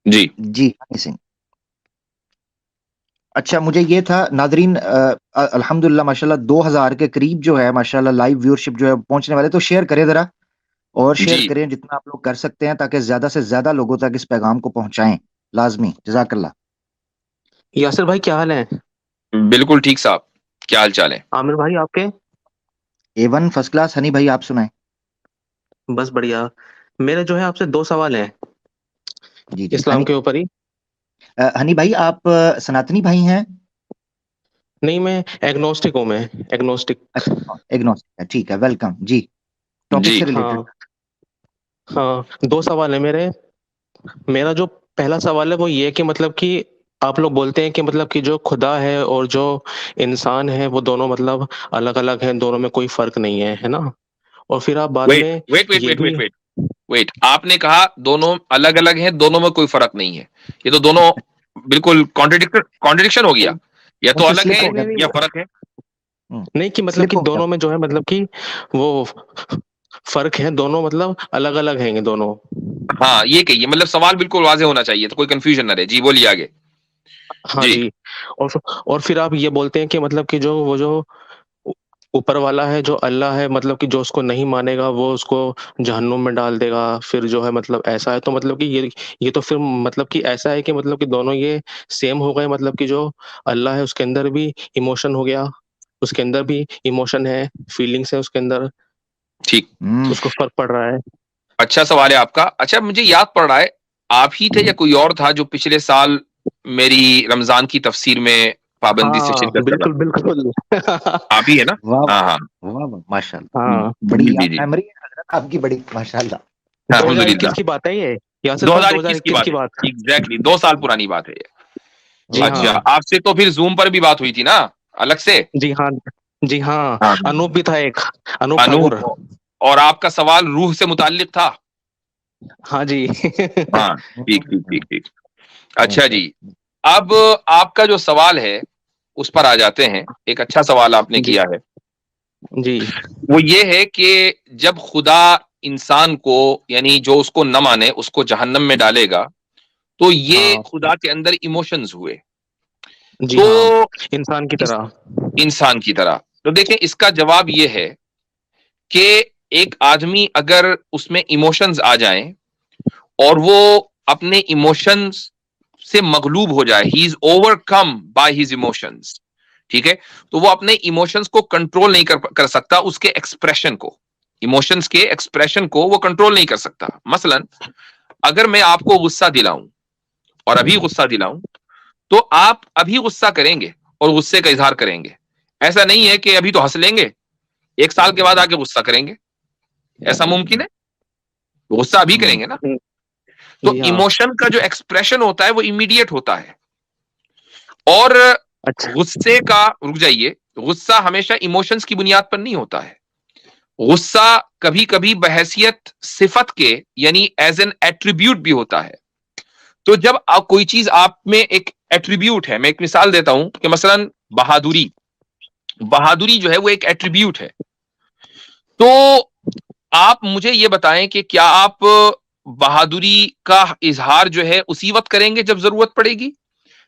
جی جی ہنی سنگھ. اچھا مجھے یہ تھا ناظرین الحمدللہ ماشاءاللہ 2000 کے قریب جو ہے ماشاءاللہ لائیو ویورشپ جو ہے پہنچنے والے, تو شیئر کریں ذرا اور شیئر جی کریں جتنا آپ لوگ کر سکتے ہیں تاکہ زیادہ سے زیادہ لوگوں تک اس پیغام کو پہنچائیں لازمی. جزاک اللہ. یاسر بھائی کیا حال ہے؟ بالکل ٹھیک صاحب, کیا حال چال ہے؟ عامر بھائی آپ کے؟ A1 first class. ہنی بھائی آپ سنائیں. بس بڑھیا. میرے جو ہے آپ سے 2 سوال ہیں جی جی اسلام کے اوپر ہی. ہنی بھائی آپ سناتنی بھائی ہیں؟ نہیں میں ایگنوسٹک ہوں, میں ایگنوسٹک. اچھا ایگنوسٹک ہے, ٹھیک ہے, ویلکم جی. ٹاپک جی سے ہاں ریلیٹڈ. ہاں 2 سوال ہیں میرے. میرا جو پہلا سوال ہے وہ یہ کہ مطلب کہ آپ لوگ بولتے ہیں کہ مطلب کہ جو خدا ہے اور جو انسان ہے وہ دونوں مطلب الگ الگ ہیں, دونوں میں کوئی فرق نہیں ہے, ہے نا؟ اور پھر آپ بعد ویٹ میں ویٹ ویٹ یہ ویٹ بھی ویٹ ویٹ ویٹ آپ نے کہا دونوں الگ الگ ہیں, دونوں میں کوئی فرق نہیں ہے. یہ تو دونوں بالکل کانٹرڈکشن ہو گیا. یا تو الگ سلپ ہے ہو گیا. نہیں یا فرق ہے. نہیں کہ مطلب سلپ کہ ہو گیا. دونوں میں جو ہے مطلب کہ وہ فرق ہے, دونوں مطلب الگ الگ ہیں یہ دونوں. ہاں یہ کہیے, مطلب سوال بالکل واضح ہونا چاہیے تو کوئی کنفیوژن نہ رہے. جی بولیے آگے. ہاں جی جی. اور پھر آپ یہ بولتے ہیں کہ مطلب کہ جو وہ جو اوپر والا ہے, جو اللہ ہے, مطلب کہ جو اس کو نہیں مانے گا وہ اس کو جہنم میں ڈال دے گا. پھر جو ہے مطلب ایسا ہے تو مطلب کہ یہ تو پھر مطلب کہ ایسا ہے کہ مطلب کہ دونوں یہ سیم ہو گئے. مطلب کہ جو اللہ ہے اس کے اندر بھی ایموشن ہو گیا, اس کے اندر بھی ایموشن ہے, فیلنگس ہے اس کے اندر, ٹھیک, ہوں. اس کو فرق پڑ رہا ہے. اچھا سوال ہے آپ کا. اچھا مجھے یاد پڑ رہا ہے آپ ہی تھے یا کوئی اور تھا جو پچھلے سال میری رمضان کی تفسیر میں پابندی سے ہاں شرکت کر رہا بالکل بالکل. تھا. آپ ہی ہے نا؟ واہ ہاں ہاں واہ واہ واہ ماشاء اللہ. ہاں بڑی جی جی یاد جی میموری ہے حضرت آپ کی, بڑی ماشاء اللہ. الحمد للہ. 2021 کی بات ہے یہ یاسر دو بھائی, ہزار اکیس کی 2021 بات کی ہے, بات. ایگزیکٹلی 2 سال پرانی بات ہے یہ. جی اوہ، اچھا ہاں آپ سے تو پھر زوم پر بھی بات ہوئی تھی نا الگ سے؟ جی ہاں جی ہاں. ہاں انوپ بھی تھا ایک, انوپ ٹھاکر. انوپ, اور آپ کا سوال روح سے متعلق تھا. ہاں جی. ہاں ٹھیک ٹھیک ٹھیک ٹھیک. اچھا ماشاء جی, اب آپ کا جو سوال ہے اس پر آ جاتے ہیں. ایک اچھا سوال آپ نے جی کیا ہے. جی وہ یہ ہے کہ جب خدا انسان کو, یعنی جو اس کو نہ مانے اس کو جہنم میں ڈالے گا, تو یہ ہاں خدا کے اندر ایموشنز ہوئے. جی تو ہاں انسان کی اس طرح. انسان کی طرح, تو دیکھیں اس کا جواب یہ ہے کہ ایک آدمی اگر اس میں ایموشنز آ جائیں اور وہ اپنے ایموشنز سے مغلوب ہو جائے, he is overcome by his emotions, ٹھیک ہے, تو وہ اپنے ایموشنز کو کنٹرول نہیں کر سکتا, اس کے ایکسپریشن کو, ایموشنز کے ایکسپریشن کو وہ کنٹرول نہیں کر سکتا. مثلا اگر میں آپ کو غصہ دلاؤں اور ابھی غصہ دلاؤں تو آپ ابھی غصہ کریں گے اور غصے کا اظہار کریں گے. ایسا نہیں ہے کہ ابھی تو ہنس لیں گے, 1 سال کے بعد آ کے غصہ کریں گے. ایسا ممکن ہے؟ غصہ ابھی کریں گے نا. تو جی ہاں. ایموشن کا جو ایکسپریشن ہوتا ہے وہ امیڈیٹ ہوتا ہے. اور اچھا غصے کا, رک جائیے, غصہ ہمیشہ ایموشنز کی بنیاد پر نہیں ہوتا ہے. غصہ کبھی کبھی بحیثیت صفت کے, یعنی ایز این ایٹریبیوٹ بھی ہوتا ہے. تو جب کوئی چیز آپ میں ایک ایٹریبیوٹ ہے, میں ایک مثال دیتا ہوں کہ مثلا بہادری, بہادری جو ہے وہ ایک ایٹریبیوٹ ہے. تو آپ مجھے یہ بتائیں کہ کیا آپ بہادری کا اظہار جو ہے اسی وقت کریں گے جب ضرورت پڑے گی,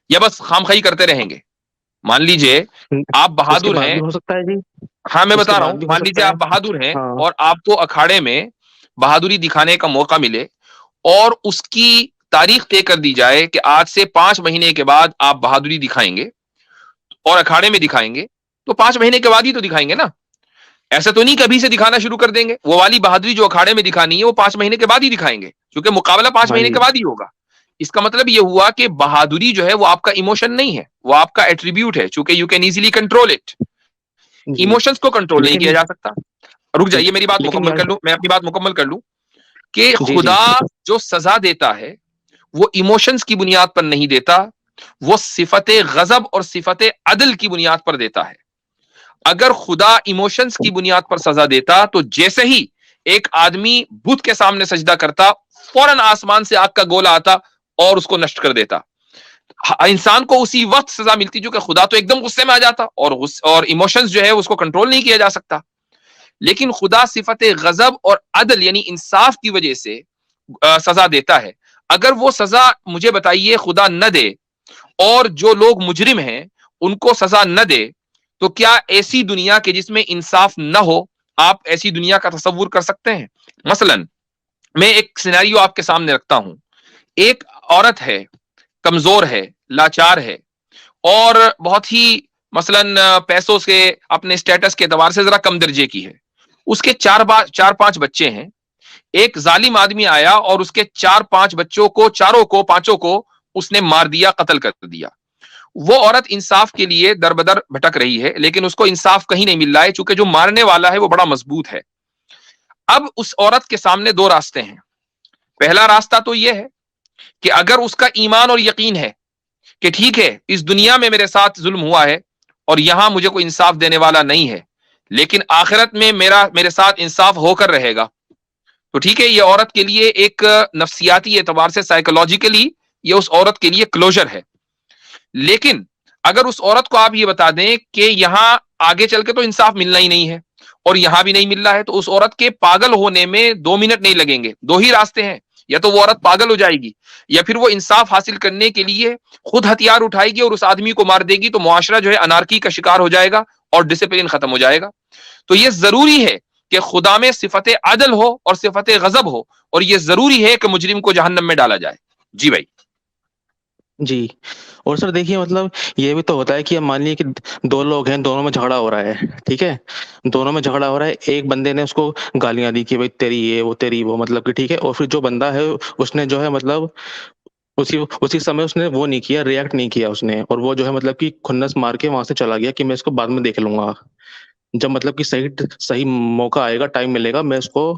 یا بس خامخواہی کرتے رہیں گے؟ مان لیجئے آپ اس کے بہادر بعد ہیں. بھی ہو سکتا ہے جی. ہاں میں اس کے بتا رہا بعد ہوں, بھی ہو مان لیجئے سکتا ہے. آپ بہادر ہیں ہاں اور آپ کو اکھاڑے میں بہادری دکھانے کا موقع ملے اور اس کی تاریخ طے کر دی جائے کہ آج سے 5 مہینے کے بعد آپ بہادری دکھائیں گے اور اکھاڑے میں دکھائیں گے, تو 5 مہینے کے بعد ہی تو دکھائیں گے نا. ایسا تو نہیں کبھی سے دکھانا شروع کر دیں گے. وہ والی بہادری جو اکھاڑے میں دکھانی ہے وہ 5 مہینے کے بعد ہی دکھائیں گے, کیونکہ مقابلہ 5 ہاں مہینے جی کے بعد ہی ہوگا. اس کا مطلب یہ ہوا کہ بہادری جو ہے وہ آپ کا ایموشن نہیں ہے, وہ آپ کا ایٹریبیوٹ ہے, چونکہ you can easily control it. جی. ایموشنز کو کنٹرول نہیں لیکن کیا جا سکتا. رک جائیے, میری بات لیکن مکمل کر لوں, میں اپنی بات مکمل کر لوں. کہ جی جی خدا جو سزا دیتا ہے وہ ایموشنز کی بنیاد پر نہیں دیتا, وہ صفت غضب اور صفت عدل کی بنیاد پر دیتا ہے. اگر خدا ایموشنز کی بنیاد پر سزا دیتا تو جیسے ہی ایک آدمی بت کے سامنے سجدہ کرتا, فوراً آسمان سے آگ کا گولا آتا اور اس کو نشٹ کر دیتا. انسان کو اسی وقت سزا ملتی, جو کہ خدا تو ایک دم غصے میں آ جاتا اور ایموشنز جو ہے اس کو کنٹرول نہیں کیا جا سکتا. لیکن خدا صفت غضب اور عدل یعنی انصاف کی وجہ سے سزا دیتا ہے. اگر وہ سزا مجھے بتائیے خدا نہ دے اور جو لوگ مجرم ہیں ان کو سزا نہ دے تو کیا ایسی دنیا کے جس میں انصاف نہ ہو آپ ایسی دنیا کا تصور کر سکتے ہیں؟ مثلا میں ایک سینیریو آپ کے سامنے رکھتا ہوں. ایک عورت ہے، کمزور ہے، لاچار ہے اور بہت ہی مثلا پیسوں سے اپنے اسٹیٹس کے اعتبار سے ذرا کم درجے کی ہے. اس کے چار پانچ بچے ہیں. ایک ظالم آدمی آیا اور اس کے 4-5 بچوں کو، پانچوں کو اس نے مار دیا، قتل کر دیا. وہ عورت انصاف کے لیے در بدر بھٹک رہی ہے لیکن اس کو انصاف کہیں نہیں مل رہا ہے چونکہ جو مارنے والا ہے وہ بڑا مضبوط ہے. اب اس عورت کے سامنے 2 راستے ہیں. پہلا راستہ تو یہ ہے کہ اگر اس کا ایمان اور یقین ہے کہ ٹھیک ہے اس دنیا میں میرے ساتھ ظلم ہوا ہے اور یہاں مجھے کوئی انصاف دینے والا نہیں ہے لیکن آخرت میں میرے ساتھ انصاف ہو کر رہے گا، تو ٹھیک ہے، یہ عورت کے لیے ایک نفسیاتی اعتبار سے سائیکولوجیکلی یہ اس عورت کے لیے کلوجر ہے. لیکن اگر اس عورت کو آپ یہ بتا دیں کہ یہاں آگے چل کے تو انصاف ملنا ہی نہیں ہے اور یہاں بھی نہیں مل رہا ہے تو اس عورت کے پاگل ہونے میں 2 منٹ نہیں لگیں گے. 2 ہی راستے ہیں، یا تو وہ عورت پاگل ہو جائے گی یا پھر وہ انصاف حاصل کرنے کے لیے خود ہتھیار اٹھائے گی اور اس آدمی کو مار دے گی، تو معاشرہ جو ہے انارکی کا شکار ہو جائے گا اور ڈسپلن ختم ہو جائے گا. تو یہ ضروری ہے کہ خدا میں صفت عدل ہو اور صفت غضب ہو اور یہ ضروری ہے کہ مجرم کو جہنم میں ڈالا جائے. جی بھائی. جی. اور سر دیکھیے مطلب یہ بھی تو ہوتا ہے کہ اب مان لیے کہ 2 لوگ ہیں، دونوں میں جھگڑا ہو رہا ہے، ٹھیک ہے، دونوں میں جھگڑا ہو رہا ہے. ایک بندے نے اس کو گالیاں دی کہ بھائی تیری یہ وہ تیری وہ، مطلب کہ ٹھیک ہے، اور پھر جو بندہ ہے اس نے جو ہے مطلب اسی سمے اس نے وہ نہیں کیا، ریئیکٹ نہیں کیا اس نے، اور وہ جو ہے مطلب کہ کھنس مار کے وہاں سے چلا گیا کہ میں اس کو بعد میں دیکھ لوں گا، جب مطلب کہ صحیح موقع آئے گا، ٹائم ملے گا، میں اس کو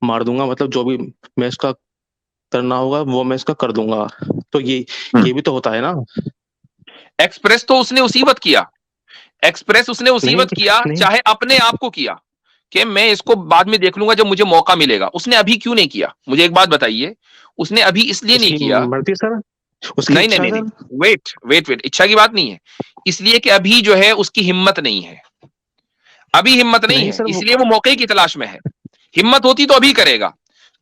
مار دوں گا، مطلب جو بھی میں اس کا کرنا ہوگا وہ میں اس کا کر دوں گا. تو یہ بھی تو ہوتا ہے نا. ایکسپریس تو اس نے اسی وقت کیا، ایکسپریس اس نے اسی وقت کیا، نہیں چاہے اپنے آپ کو کیا کہ میں اس کو بعد میں دیکھ لوں گا جب مجھے موقع ملے گا. اس نے ابھی کیوں نہیں کیا؟ مجھے ایک بات بتائیے، اس نے ابھی اس لیے اس نہیں کی کیا. مرضی سر، اس کی نہیں نہیں اچھا نہیں سر. ویٹ اچھا کی بات نہیں ہے. اس لیے کہ ابھی جو ہے اس کی ہمت نہیں ہے، ابھی ہمت نہیں ہے، سر اس لیے وہ موقع کی تلاش میں ہے. ہمت ہوتی تو ابھی کرے گا.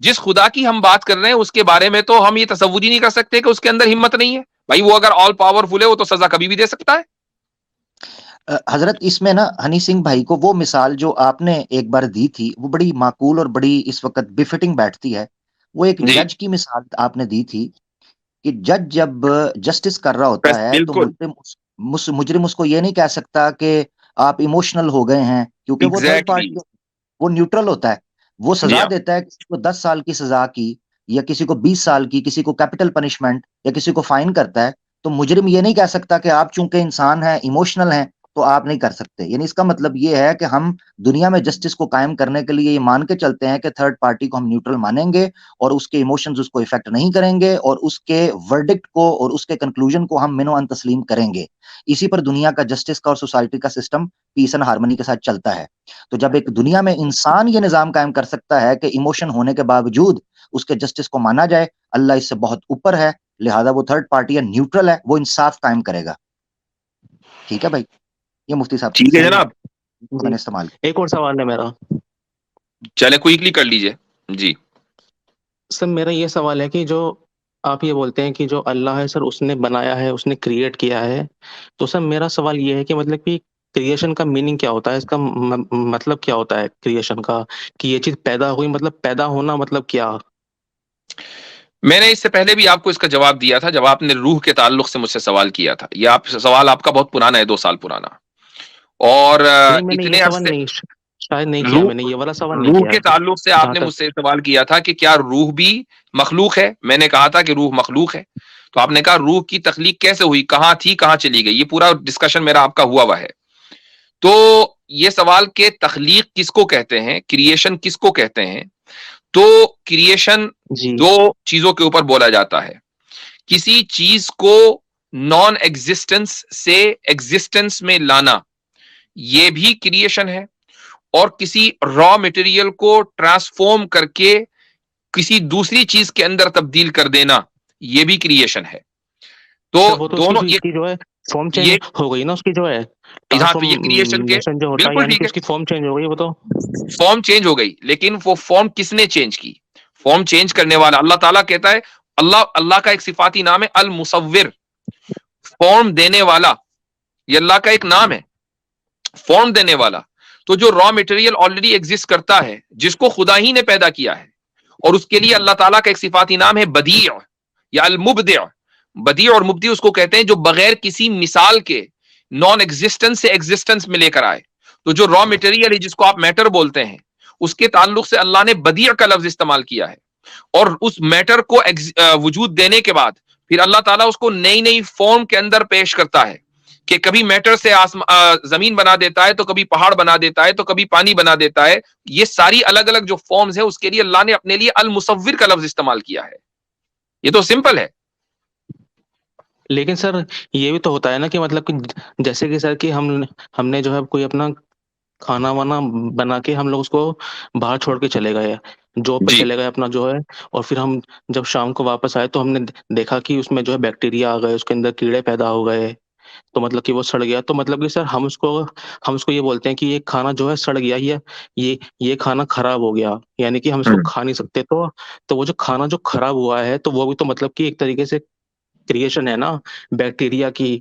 جس خدا کی ہم بات کر رہے ہیں اس کے بارے میں تو ہم یہ تصور ہی نہیں کر سکتے کہ اس کے اندر ہمت نہیں ہے. بھائی وہ اگر آل پاورفل ہے وہ تو سزا کبھی بھی دے سکتا ہے. حضرت اس میں نا ہنی سنگھ بھائی کو وہ مثال جو آپ نے ایک بار دی تھی وہ بڑی معقول اور بڑی اس وقت بفٹنگ بیٹھتی ہے. وہ ایک جی جج کی مثال آپ نے دی تھی کہ جج جب جسٹس کر رہا ہوتا ہے تو بالکل مجرم اس کو یہ نہیں کہہ سکتا کہ آپ ایموشنل ہو گئے ہیں، کیونکہ وہ تھرڈ ایگزیکٹلی. پارٹی، وہ نیوٹرل ہوتا ہے. وہ سزا دیتا ہے، کسی کو 10 سال کی سزا کی یا کسی کو 20 سال کی، کسی کو کیپٹل پنشمنٹ یا کسی کو فائن کرتا ہے، تو مجرم یہ نہیں کہہ سکتا کہ آپ چونکہ انسان ہیں، ایموشنل ہیں، تو آپ نہیں کر سکتے. یعنی اس کا مطلب یہ ہے کہ ہم دنیا میں جسٹس کو قائم کرنے کے لیے یہ مان کے چلتے ہیں کہ تھرڈ پارٹی کو ہم نیوٹرل مانیں گے اور اس کے ایموشنز اس کو افیکٹ نہیں کریں گے اور اس کے ورڈکٹ کو اور اس کے کنکلوژن کو ہم منو ان تسلیم کریں گے. اسی پر دنیا کا جسٹس کا اور سوسائٹی کا سسٹم پیس اینڈ ہارمنی کے ساتھ چلتا ہے. تو جب ایک دنیا میں انسان یہ نظام قائم کر سکتا ہے کہ ایموشن ہونے کے باوجود اس کے جسٹس کو مانا جائے، اللہ اس سے بہت اوپر ہے، لہذا وہ تھرڈ پارٹی ہے، نیوٹرل ہے، وہ انصاف قائم کرے گا. ٹھیک ہے بھائی، یہ مفتی صاحب ٹھیک ہے سے جناب. میں نے استعمال کیا. ایک اور سوال ہے میرا. چلے کوئکلی کر لیجئے. جی سر میرا یہ سوال ہے کہ جو آپ یہ بولتے ہیں کہ جو اللہ ہے سر اس نے بنایا ہے، اس نے کریٹ کیا ہے، تو سر میرا سوال یہ ہے کہ مطلب کہ کریشن کا میننگ کیا ہوتا ہے، اس کا مطلب کیا ہوتا ہے کریشن کا، کہ یہ چیز پیدا ہوئی، مطلب پیدا ہونا مطلب کیا؟ میں نے اس سے پہلے بھی آپ کو اس کا جواب دیا تھا جب آپ نے روح کے تعلق سے مجھ سے سوال کیا تھا. یہ سوال آپ کا بہت پرانا ہے، 2 سال پرانا. اور نہیں میں نے یہ اتنے سوال عرصے نہیں، شاید نہیں کیا میں نے یہ والا سوال نہیں روح کیا. کے تعلق سے آپ جہاں نے تک مجھ سے سوال کیا تھا کہ کیا روح بھی مخلوق ہے. میں نے کہا تھا کہ روح مخلوق ہے. تو آپ نے کہا روح کی تخلیق کیسے ہوئی، کہاں تھی، کہاں چلی گئی. یہ پورا ڈسکشن میرا آپ کا ہوا ہوا ہے. تو یہ سوال کہ تخلیق کس کو کہتے ہیں، کریشن کس کو کہتے ہیں، تو کریشن جی 2 چیزوں کے اوپر بولا جاتا ہے. کسی چیز کو نان ایگزسٹنس سے ایگزسٹنس میں لانا، یہ بھی کریشن ہے. اور کسی را مٹیریل کو ٹرانسفارم کر کے کسی دوسری چیز کے اندر تبدیل کر دینا، یہ بھی کریشن ہے. تو سر وہ تو اس دونوں کی جو ہے فارم چینج یہ ہو گئی نا، اس کی جو ہے یہاں پہ یہ کریشن کے ٹرانسفارمیشن جو ہوتا ہے، بالکل یعنی ٹھیک کہ ہے، اس کی فارم چینج ہو گئی. وہ تو فارم چینج ہو گئی، لیکن وہ فارم کس نے چینج کی؟ فارم چینج کرنے والا اللہ تعالیٰ کہتا ہے اللہ کا ایک صفاتی نام ہے المصور، فارم دینے والا، یہ اللہ کا ایک نام ہے، فارم دینے والا. تو جو را مٹیریل آلریڈی ایگزسٹ کرتا ہے، جس کو خدا ہی نے پیدا کیا ہے، اور اس کے لیے اللہ تعالیٰ کا ایک صفاتی نام ہے بدیع یا المبدع. بدیع اور مبدی اس کو کہتے ہیں جو بغیر کسی مثال کے نان ایگزسٹنس سے ایگزسٹنس میں لے کر آئے. تو جو را مٹیریل ہے جس کو آپ میٹر بولتے ہیں، اس کے تعلق سے اللہ نے بدیع کا لفظ استعمال کیا ہے. اور اس میٹر کو وجود دینے کے بعد پھر اللہ تعالیٰ اس کو نئی نئی فارم کے اندر پیش کرتا ہے، کہ کبھی میٹر سے زمین بنا دیتا ہے، تو کبھی پہاڑ بنا دیتا ہے، تو کبھی پانی بنا دیتا ہے. یہ ساری الگ الگ جو فارمز ہیں، اس کے لیے اللہ نے اپنے لیے المصور کا لفظ استعمال کیا ہے. یہ تو سمپل ہے. لیکن سر یہ بھی تو ہوتا ہے نا کہ مطلب کہ جیسے کہ سر کہ ہم نے جو ہے کوئی اپنا کھانا وانا بنا کے ہم لوگ اس کو باہر چھوڑ کے چلے گئے، جاب پہ جی چلے گئے اپنا جو ہے، اور پھر ہم جب شام کو واپس آئے تو ہم نے دیکھا کہ اس میں جو ہے بیکٹیریا آ گئے، اس کے اندر کیڑے پیدا ہو گئے، تو مطلب کہ وہ سڑ گیا. تو مطلب کہ سر ہم اس کو یہ بولتے ہیں کہ یہ کھانا جو ہے سڑ گیا، یہ کھانا خراب ہو گیا، یعنی کہ ہم اس کو کھا نہیں سکتے. تو وہ جو کھانا جو خراب ہوا ہے، تو وہ بھی تو مطلب کہ ایک طریقے سے کریشن ہے نا بیکٹیریا کی.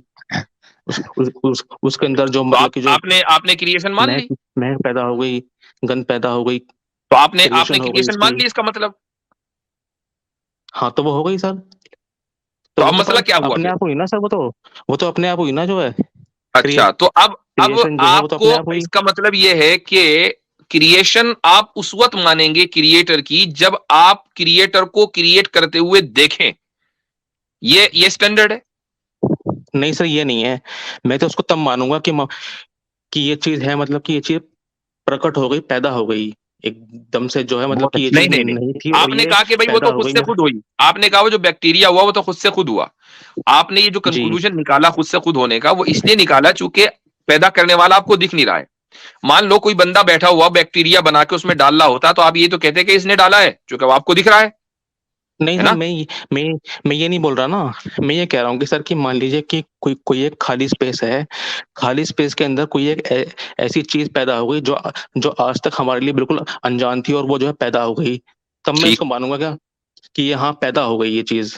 اس کے اندر جو تو مطلب کہ جو آپ نے کریشن مان لی، مہک پیدا ہو گئی، گند پیدا ہو گئی، تو آپ نے کریشن ہو گئی کریشن اس مان کی. لی اس کا مطلب. ہاں تو وہ ہو گئی سر. تو تو اب وہ مسئلہ کیا ہوا اپنے پھر؟ آپ ہوئی نا سر، وہ تو اپنے آپ ہوئی نا جو ہے اچھا، تو اب کریشن جو ہے وہ آپ تو کو اپنے آپ ہوئی. اس کا مطلب یہ ہے کہ کریشن آپ اس وقت مانیں گے کریٹر کی جب آپ کریٹر کو کریٹ کرتے ہوئے دیکھیں. یہ سٹینڈرڈ ہے. نہیں سر یہ نہیں ہے، میں تو اس کو تب مانوں گا کہ یہ چیز ہے، مطلب کہ یہ چیز پرکٹ ہو گئی، پیدا ہو گئی ایک دم سے جو ہے، مطلب بہت کہ یہ نہیں چیز نہیں نہیں، نہیں تھی اور آپ نے یہ کہا کہ بھائی وہ پیدا تو ہو خود گئی سے ہے. خود ہوئی. آپ نے کہا وہ جو بیکٹیریا ہوا وہ تو خود سے خود ہوا. آپ نے یہ جو جی کنکلوژن نکالا خود سے خود ہونے کا، وہ اس لیے نکالا چونکہ پیدا کرنے والا آپ کو دکھ نہیں رہا ہے. مان لو کوئی بندہ بیٹھا ہوا بیکٹیریا بنا کے اس میں ڈالنا ہوتا تو آپ یہ تو کہتے کہ اس نے ڈالا ہے، چونکہ وہ آپ کو دکھ رہا ہے نہیں سر، نا. میں یہ نہیں بول رہا نا، میں یہ کہہ رہا ہوں کہ سر کہ مان لیجیے کہ کوئی ایک خالی اسپیس ہے، خالی اسپیس کے اندر کوئی ایک ایسی چیز پیدا ہو گئی جو آج تک ہمارے لیے بالکل انجان تھی، اور وہ جو ہے پیدا ہو گئی، تب میں اس ٹھیک کو مانوں گا کیا کہ یہاں پیدا ہو گئی یہ چیز.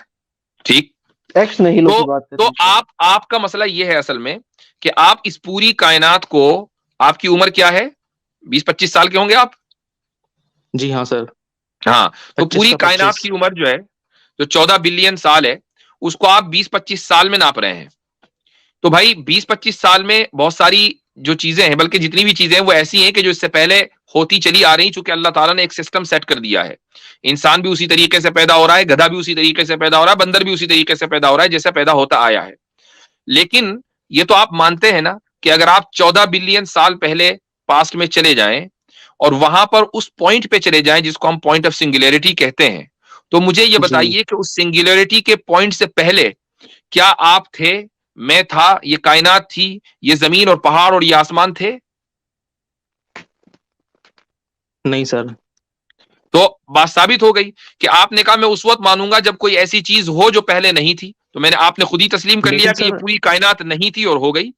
ٹھیک. ایکس نہیں لو کی بات تو کریں. آپ کا مسئلہ یہ ہے اصل میں کہ آپ اس پوری کائنات کو، آپ کی عمر کیا ہے؟ 20-25 سال کے ہوں گے آپ. جی ہاں سر. ہاں، تو 25 پوری کا کائنات 25. کی عمر جو ہے جو 14 بلین سال ہے، اس کو آپ 20-25 سال میں ناپ رہے ہیں. تو بھائی 20-25 سال میں بہت ساری جو چیزیں ہیں، بلکہ جتنی بھی چیزیں ہیں وہ ایسی ہیں کہ جو اس سے پہلے ہوتی چلی آ رہی، چونکہ اللہ تعالیٰ نے ایک سسٹم سیٹ کر دیا ہے. انسان بھی اسی طریقے سے پیدا ہو رہا ہے، گدھا بھی اسی طریقے سے پیدا ہو رہا ہے، بندر بھی اسی طریقے سے پیدا ہو رہا ہے جیسے پیدا ہوتا آیا ہے. لیکن یہ تو آپ مانتے ہیں نا کہ اگر آپ 14 بلین سال پہلے پاسٹ میں چلے جائیں اور وہاں پر اس پوائنٹ پہ چلے جائیں جس کو ہم پوائنٹ آف سنگولیرٹی کہتے ہیں، تو مجھے یہ بتائیے کہ اس سنگولیرٹی کے پوائنٹ سے پہلے کیا آپ تھے، میں تھا، یہ کائنات تھی، یہ زمین اور پہاڑ اور یہ آسمان تھے؟ نہیں سر. تو بات ثابت ہو گئی کہ آپ نے کہا میں اس وقت مانوں گا جب کوئی ایسی چیز ہو جو پہلے نہیں تھی. تو میں نے آپ نے خود ہی تسلیم کر لیا لیکن کہ یہ سر پوری کائنات نہیں تھی اور ہو گئی،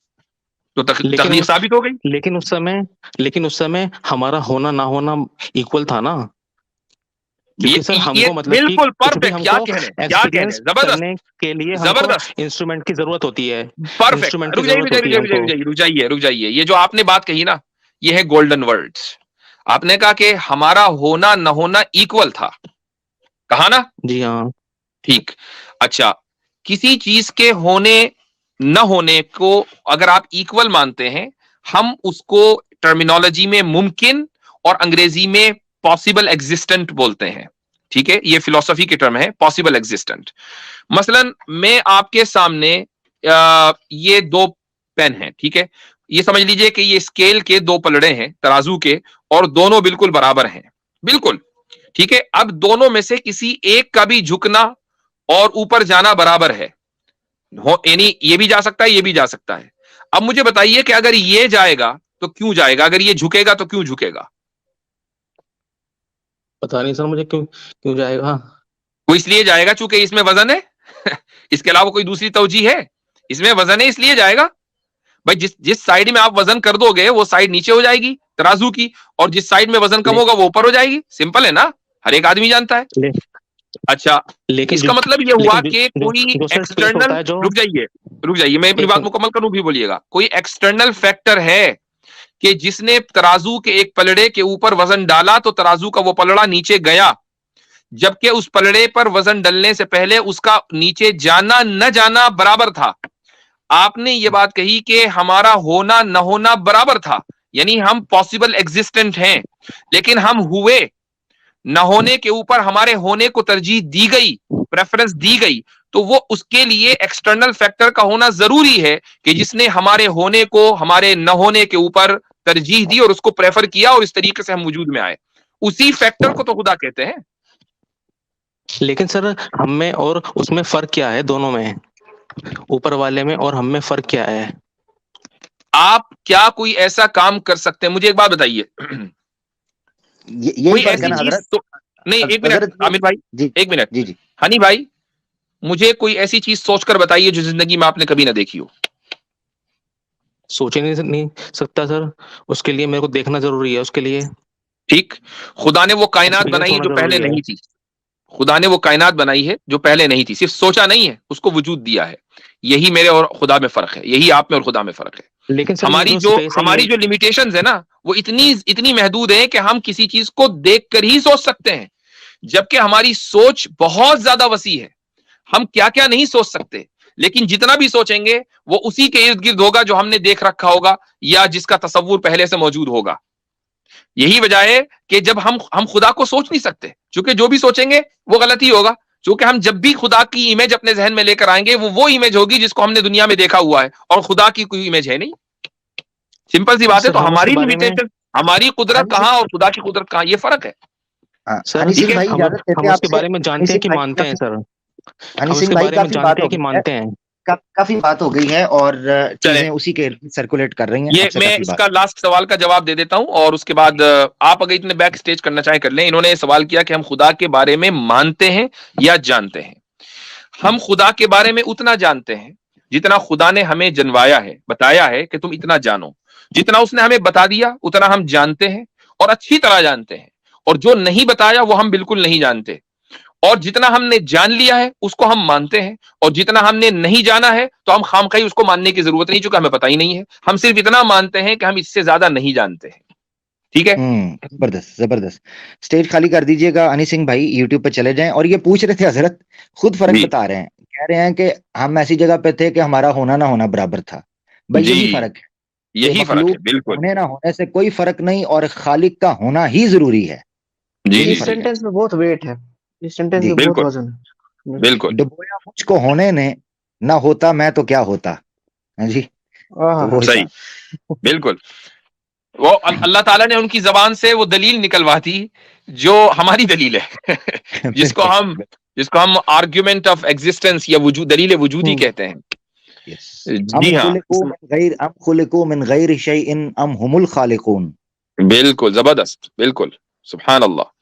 تو لیکن تخلیق ثابت ہو گئی. لیکن اس سمے ہمارا ہونا نہ ہونا ایکول تھا نا، کیونکہ سر ہم یہ کو مطلب کہ بالکل کچھ بھی پرفیکٹ. ہم کیا کو کہنے ایکسپیرینس زبردست کرنے کے لیے ہم کو زبردست انسٹرومنٹ کی ضرورت ہوتی ہے، پرفیکٹ. انسٹرومنٹ کی ضرورت ہوتی ہے ہم کو. رک جائیے. یہ جو آپ نے بات کہی نا، یہ ہے گولڈن ورڈز. آپ نے کہا کہ ہمارا ہونا نہ ہونا ایکول تھا، کہا نا؟ جی ہاں. ٹھیک. اچھا، کسی چیز کے ہونے نہ ہونے کو اگر آپ ایکول مانتے ہیں، ہم اس کو ٹرمینالوجی میں ممکن اور انگریزی میں پاسبل ایگزسٹنٹ بولتے ہیں. ٹھیک ہے، یہ فلسفی کے ٹرم ہے پاسبل ایگزسٹنٹ. مثلا میں آپ کے سامنے یہ 2 پین ہیں، ٹھیک ہے، یہ سمجھ لیجئے کہ یہ اسکیل کے 2 پلڑے ہیں ترازو کے، اور دونوں بالکل برابر ہیں، بالکل ٹھیک ہے. اب دونوں میں سے کسی ایک کا بھی جھکنا اور اوپر جانا برابر ہے، یعنی یہ بھی جا سکتا ہے، یہ بھی جا سکتا ہے. اب مجھے بتائیے کہ اگر یہ جائے گا تو کیوں جائے گا، اگر یہ جھکے گا تو کیوں جھکے گا؟ پتا نہیں سر مجھے کیوں جائے گا. وہ اس لیے جائے گا چونکہ اس میں وزن ہے. اس کے علاوہ کوئی دوسری توجہ ہے؟ اس میں وزن ہے اس لیے جائے گا. بھائی جس سائیڈ میں آپ وزن کر دو گے وہ سائیڈ نیچے ہو جائے گی ترازو کی، اور جس سائیڈ میں وزن کم ہوگا وہ اوپر ہو جائے گی. سمپل ہے نا، ہر ایک آدمی جانتا ہے. اچھا لیکن اس کا مطلب یہ ہوا کہ کوئی جو سر space ایکسٹرنل، ہوتا ہے جو رک جائیے میں اپنی بات مکمل کروں بھی بولیے گا، کوئی ایکسٹرنل فیکٹر ہے کہ جس نے ترازو کے ایک پلڑے کے اوپر وزن ڈالا تو ترازو کا وہ پلڑا نیچے گیا، جبکہ اس پلڑے پر وزن ڈلنے سے پہلے اس کا نیچے جانا نہ جانا برابر تھا. آپ نے یہ بات کہی کہ ہمارا ہونا نہ ہونا برابر تھا، یعنی ہم پاسبل ایگزسٹنٹ ہیں، لیکن ہم ہوئے نہ ہونے کے اوپر ہمارے ہونے کو ترجیح دی گئی، پریفرنس دی گئی، تو وہ اس کے لیے ایکسٹرنل فیکٹر کا ہونا ضروری ہے کہ جس نے ہمارے ہونے کو ہمارے نہ ہونے کے اوپر ترجیح دی اور اس کو پریفر کیا اور اس طریقے سے ہم وجود میں آئے. اسی فیکٹر کو تو خدا کہتے ہیں. لیکن سر ہم میں اور اس میں فرق کیا ہے؟ دونوں میں، اوپر والے میں اور ہم میں فرق کیا ہے؟ آپ کیا کوئی ایسا کام کر سکتے ہیں؟ مجھے ایک بات بتائیے، یہی کوئی فرق ہے ایسی نا چیز حضرت. نہیں، ایک منٹ حضرت عامر بھائی، جی ایک منٹ جی جی ہنی بھائی، مجھے کوئی ایسی چیز سوچ کر بتائیے جو زندگی میں آپ نے کبھی نہ دیکھی ہو. سوچ ہی نہیں سکتا سر، اس کے لیے میرے کو دیکھنا ضروری ہے. اس کے لیے ٹھیک، خدا نے وہ کائنات ایکسپیرینس بنائی ہے ہونا جو پہلے ضروری ہے. نہیں تھی. خدا نے وہ کائنات بنائی ہے جو پہلے نہیں تھی، صرف سوچا نہیں ہے، اس کو وجود دیا ہے. یہی میرے اور خدا میں فرق ہے، یہی آپ میں اور خدا میں فرق ہے. لیکن سر یہ جو اسپیس ہے ہماری جو لمیٹیشنز ہے نا وہ اتنی محدود ہیں کہ ہم کسی چیز کو دیکھ کر ہی سوچ سکتے ہیں، جبکہ ہماری سوچ بہت زیادہ وسیع ہے. ہم کیا کیا نہیں سوچ سکتے، لیکن جتنا بھی سوچیں گے وہ اسی کے ارد گرد ہوگا جو ہم نے دیکھ رکھا ہوگا یا جس کا تصور پہلے سے موجود ہوگا. یہی وجہ ہے کہ جب ہم خدا کو سوچ نہیں سکتے، چونکہ جو بھی سوچیں گے وہ غلط ہی ہوگا. چونکہ ہم جب بھی خدا کی امیج اپنے ذہن میں لے کر آئیں گے وہ امیج ہوگی جس کو ہم نے دنیا میں دیکھا ہوا ہے، اور خدا کی کوئی امیج ہے نہیں. سمپل سی بات ہے. سر تو ہم اس کے ہماری بارے میں لمیٹیشن، ہماری قدرت کہاں اور خدا کی قدرت کہاں، یہ فرق ہے. سر ہنی ٹھیک سنگھ ہے، بھائی اجازت دیتے ہم ہیں اس آپ کے سے. بارے میں ہنی جانتے ہیں سنگھ کہ بھائی مانتے ہیں سر، ہنی ہم اس سنگھ کے بھائی بارے میں کافی بات جانتے ہیں ہو کہ گئی ہے، مانتے ہیں. کافی بات ہو گئی ہے اور چلیں چیزیں اسی کے سرکولیٹ کر رہی ہیں. یہ آپ سے میں کافی اس بات کا لاسٹ سوال کا جواب دے دیتا ہوں اور اس کے بعد آپ اگر اتنے بیک سٹیج کرنا چاہیں کر لیں. انہوں نے سوال کیا کہ ہم خدا کے بارے میں مانتے ہیں یا جانتے ہیں. ہم خدا کے بارے میں اتنا جانتے ہیں جتنا خدا نے ہمیں جنوایا ہے، بتایا ہے کہ تم اتنا جانو. جتنا اس نے ہمیں بتا دیا اتنا ہم جانتے ہیں اور اچھی طرح جانتے ہیں، اور جو نہیں بتایا وہ ہم بالکل نہیں جانتے. اور جتنا ہم نے جان لیا ہے اس کو ہم مانتے ہیں، اور جتنا ہم نے نہیں جانا ہے تو ہم خامخواہی اس کو ماننے کی ضرورت نہیں، چونکہ ہمیں پتہ ہی نہیں ہے. ہم صرف اتنا مانتے ہیں کہ ہم اس سے زیادہ نہیں جانتے ہیں. ٹھیک ہے، زبردست زبردست. اسٹیج خالی کر دیجئے گا. ہنی سنگھ بھائی یوٹیوب پہ چلے جائیں. اور یہ پوچھ رہے تھے حضرت، خود فرق جی بتا رہے ہیں، کہہ رہے ہیں کہ ہم ایسی جگہ پہ تھے کہ ہمارا ہونا نہ ہونا برابر تھا. بھائی جی یہی فرق ہے کہ یہی فرق ہے، مخلوق کے بالکل. ہونے نہ ہونے سے کوئی فرق نہیں، اور خالق کا ہونا ہی ضروری ہے. جی یہی جی اس جی فرق ہے. سینٹینس میں بہت ویٹ ہے، اس سینٹینس جی میں بہت بالکل وزن ہے. بالکل ڈبویا مجھ کو ہونے نے، نہ ہوتا میں تو کیا ہوتا. ہاں جی، تو وہ صحیح، حساب. بالکل. وہ اللہ تعالیٰ نے ان کی زبان سے وہ دلیل نکلوا دی جو ہماری دلیل ہے جس کو بالکل. ہم آرگیومنٹ آف ایگزسٹنس یا وجود، دلیل وجودی کہتے ہیں. Yes. جی ہاں، ام خلقوا من غیر شیء ام هم الخالقون. بالکل زبردست، بالکل، سبحان اللہ.